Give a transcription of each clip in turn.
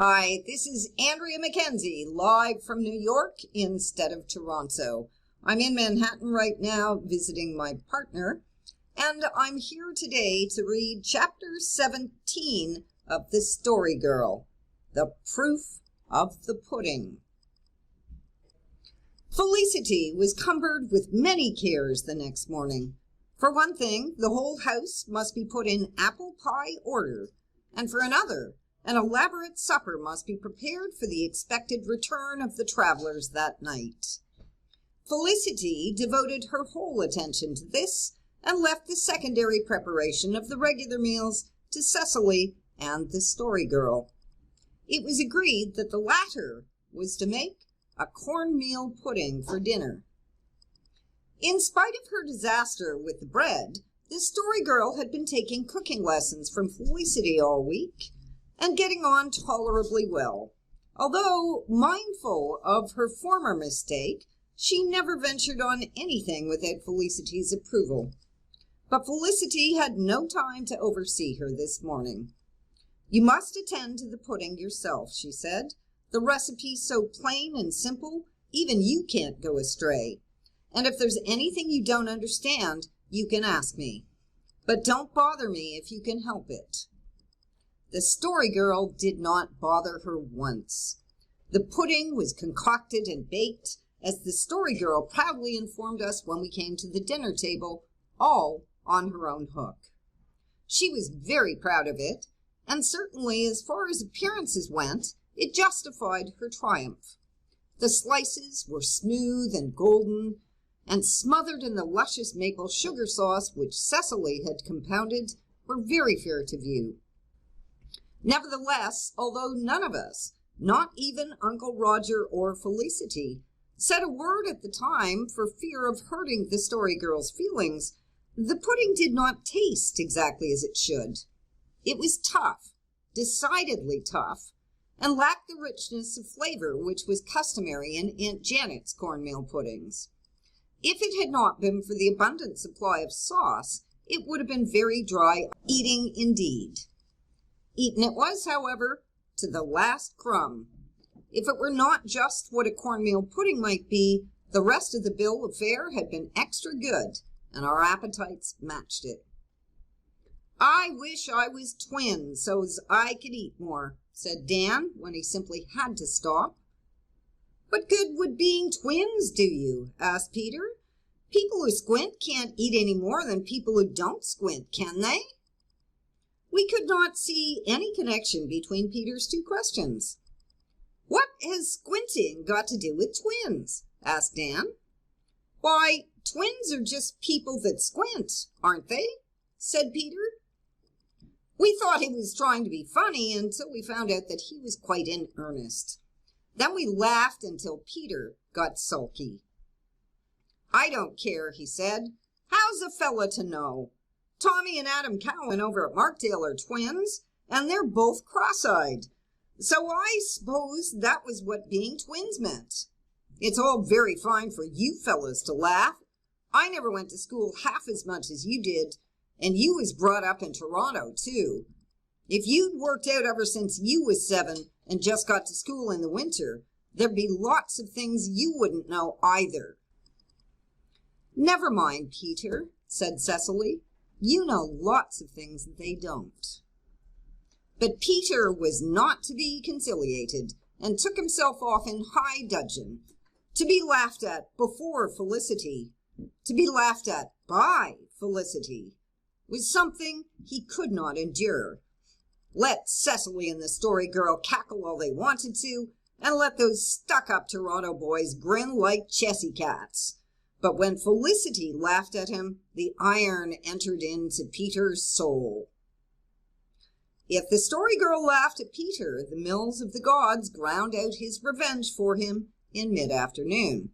Hi, this is Andrea Mackenzie, live from New York instead of Toronto. I'm in Manhattan right now visiting my partner, and I'm here today to read Chapter 17 of The Story Girl, The Proof of the Pudding. Felicity was cumbered with many cares the next morning. For one thing, the whole house must be put in apple pie order, and for another, an elaborate supper must be prepared for the expected return of the travelers that night. Felicity devoted her whole attention to this and left the secondary preparation of the regular meals to Cecily and the Story Girl. It was agreed that the latter was to make a cornmeal pudding for dinner. In spite of her disaster with the bread, the Story Girl had been taking cooking lessons from Felicity all week and getting on tolerably well. Although mindful of her former mistake, she never ventured on anything without Felicity's approval. But Felicity had no time to oversee her this morning. "You must attend to the pudding yourself," she said. "The recipe's so plain and simple, even you can't go astray. And if there's anything you don't understand, you can ask me. But don't bother me if you can help it." The Story Girl did not bother her once. The pudding was concocted and baked, as the Story Girl proudly informed us when we came to the dinner table, all on her own hook. She was very proud of it, and certainly as far as appearances went, it justified her triumph. The slices were smooth and golden, and smothered in the luscious maple sugar sauce which Cecily had compounded, were very fair to view. Nevertheless, although none of us, not even Uncle Roger or Felicity, said a word at the time for fear of hurting the Story Girl's feelings, the pudding did not taste exactly as it should. It was tough, decidedly tough, and lacked the richness of flavor which was customary in Aunt Janet's cornmeal puddings. If it had not been for the abundant supply of sauce, it would have been very dry eating indeed. Eaten it was, however, to the last crumb. If it were not just what a cornmeal pudding might be, the rest of the bill of fare had been extra good, and our appetites matched it. "I wish I was twins so's I could eat more," said Dan, when he simply had to stop. "What good would being twins do you?" asked Peter. "People who squint can't eat any more than people who don't squint, can they?" We could not see any connection between Peter's two questions. "What has squinting got to do with twins?" asked Dan. "Why, twins are just people that squint, aren't they?" said Peter. We thought he was trying to be funny until we found out that he was quite in earnest. Then we laughed until Peter got sulky. "I don't care," he said. "How's a fella to know? Tommy and Adam Cowan over at Markdale are twins, and they're both cross-eyed. So I suppose that was what being twins meant. It's all very fine for you fellas to laugh. I never went to school half as much as you did, and you was brought up in Toronto, too. If you'd worked out ever since you was 7 and just got to school in the winter, there'd be lots of things you wouldn't know either." "Never mind, Peter," said Cecily. "You know lots of things that they don't." But Peter was not to be conciliated, and took himself off in high dudgeon. To be laughed at before Felicity, to be laughed at by Felicity, was something he could not endure. Let Cecily and the Story Girl cackle all they wanted to, and let those stuck-up Toronto boys grin like Chessy cats. But when Felicity laughed at him, the iron entered into Peter's soul. If the Story Girl laughed at Peter, the mills of the gods ground out his revenge for him in mid-afternoon.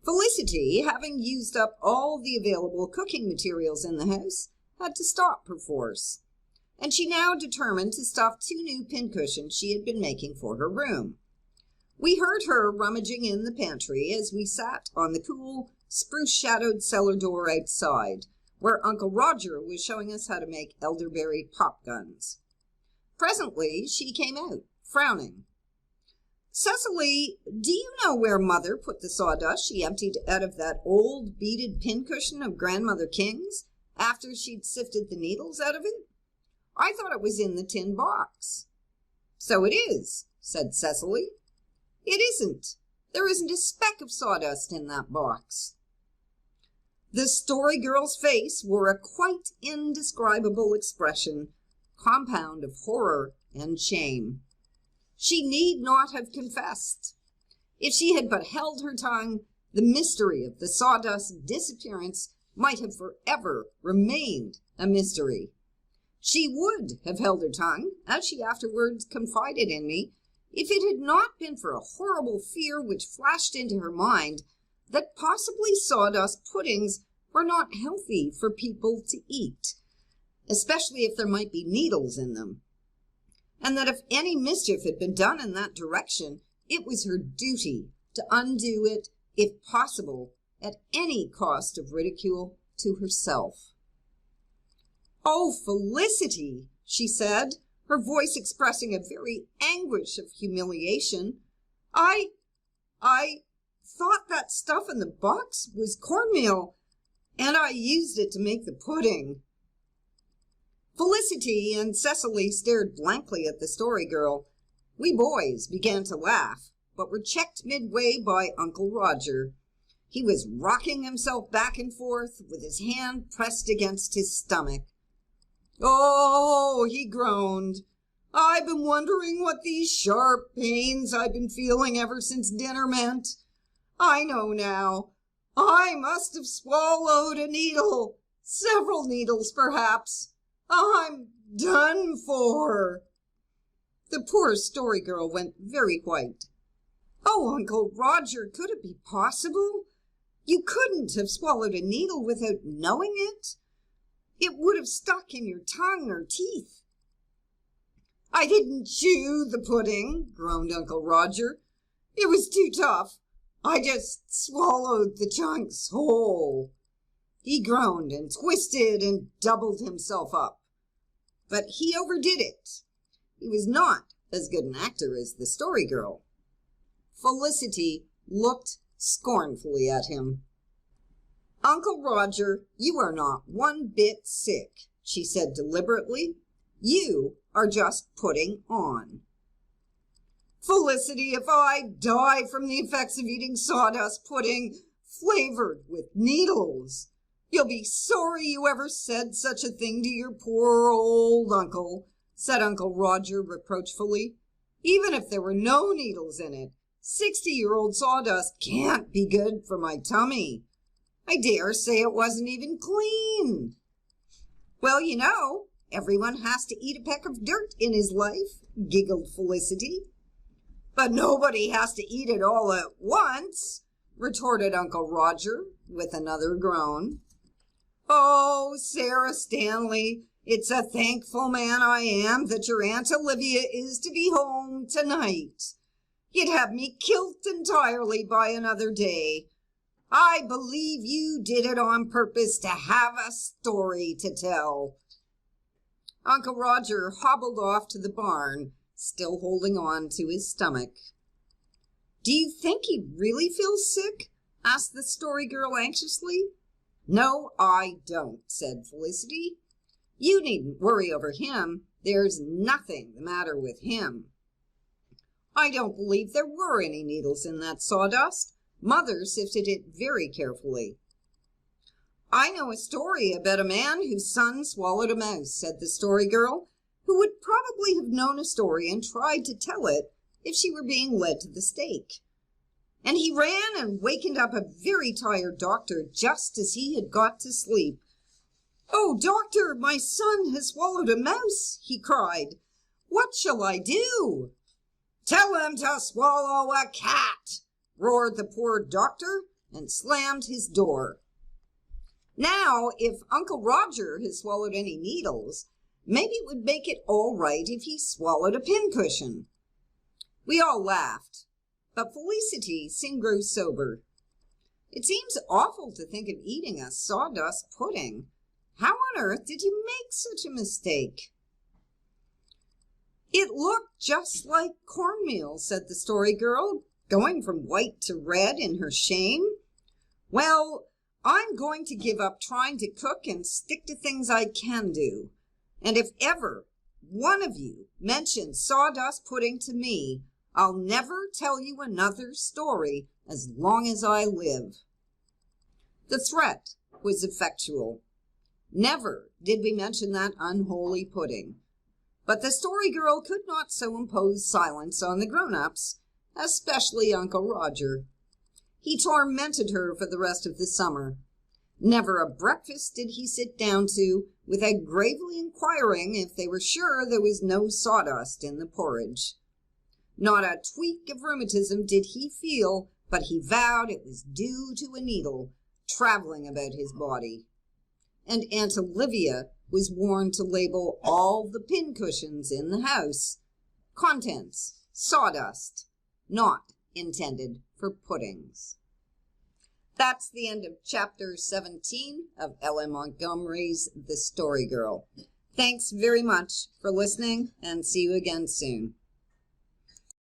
Felicity, having used up all the available cooking materials in the house, had to stop perforce, and she now determined to stuff 2 new pincushions she had been making for her room. We heard her rummaging in the pantry as we sat on the cool, spruce-shadowed cellar door outside, where Uncle Roger was showing us how to make elderberry pop guns. Presently she came out, frowning. "Cecily, do you know where Mother put the sawdust she emptied out of that old beaded pincushion of Grandmother King's after she'd sifted the needles out of it? I thought it was in the tin box." "So it is," said Cecily. "It isn't. There isn't a speck of sawdust in that box." The Story Girl's face wore a quite indescribable expression, compound of horror and shame. She need not have confessed. If she had but held her tongue, the mystery of the sawdust disappearance might have forever remained a mystery. She would have held her tongue, as she afterwards confided in me, if it had not been for a horrible fear which flashed into her mind that possibly sawdust puddings were not healthy for people to eat, especially if there might be needles in them, and that if any mischief had been done in that direction, it was her duty to undo it, if possible, at any cost of ridicule to herself. "Oh, Felicity," she said, her voice expressing a very anguish of humiliation, I thought that stuff in the box was cornmeal, and I used it to make the pudding." Felicity and Cecily stared blankly at the Story Girl. We boys began to laugh, but were checked midway by Uncle Roger. He was rocking himself back and forth with his hand pressed against his stomach. "Oh," he groaned, "I've been wondering what these sharp pains I've been feeling ever since dinner meant. I know now. I must have swallowed a needle, several needles perhaps. I'm done for." The poor Story Girl went very white. "Oh, Uncle Roger, could it be possible? You couldn't have swallowed a needle without knowing it? It would have stuck in your tongue or teeth." "I didn't chew the pudding," groaned Uncle Roger. "It was too tough. I just swallowed the chunks whole." He groaned and twisted and doubled himself up. But he overdid it. He was not as good an actor as the Story Girl. Felicity looked scornfully at him. "Uncle Roger, you are not one bit sick," she said deliberately. "You are just putting on." "Felicity, if I die from the effects of eating sawdust pudding flavored with needles, you'll be sorry you ever said such a thing to your poor old uncle," said Uncle Roger reproachfully. "Even if there were no needles in it, 60-year-old sawdust can't be good for my tummy. I dare say it wasn't even clean." "Well, you know, everyone has to eat a peck of dirt in his life," giggled Felicity. "But nobody has to eat it all at once," retorted Uncle Roger with another groan. "Oh, Sarah Stanley, it's a thankful man I am that your Aunt Olivia is to be home tonight. You'd have me kilt entirely by another day. I believe you did it on purpose to have a story to tell." Uncle Roger hobbled off to the barn, still holding on to his stomach. "Do you think he really feels sick?" asked the Story Girl anxiously. "No, I don't," said Felicity. "You needn't worry over him. There's nothing the matter with him. I don't believe there were any needles in that sawdust. Mother sifted it very carefully." "I know a story about a man whose son swallowed a mouse," said the Story Girl, who would probably have known a story and tried to tell it if she were being led to the stake. "And he ran and wakened up a very tired doctor just as he had got to sleep. 'Oh, doctor, my son has swallowed a mouse,' he cried. 'What shall I do?' 'Tell him to swallow a cat,' roared the poor doctor and slammed his door. Now, if Uncle Roger has swallowed any needles, maybe it would make it all right if he swallowed a pincushion." We all laughed, but Felicity soon grew sober. "It seems awful to think of eating a sawdust pudding. How on earth did you make such a mistake?" "It looked just like cornmeal," said the Story Girl, going from white to red in her shame. "Well, I'm going to give up trying to cook and stick to things I can do. And if ever one of you mentions sawdust pudding to me, I'll never tell you another story as long as I live." The threat was effectual. Never did we mention that unholy pudding. But the Story Girl could not so impose silence on the grown-ups, especially Uncle Roger. He tormented her for the rest of the summer. Never a breakfast did he sit down to without gravely inquiring if they were sure there was no sawdust in the porridge. Not a tweak of rheumatism did he feel, but he vowed it was due to a needle traveling about his body. And Aunt Olivia was warned to label all the pincushions in the house. Contents: sawdust, not intended for puddings. That's the end of Chapter 17 of Ellen Montgomery's The Story Girl. Thanks very much for listening, and see you again soon.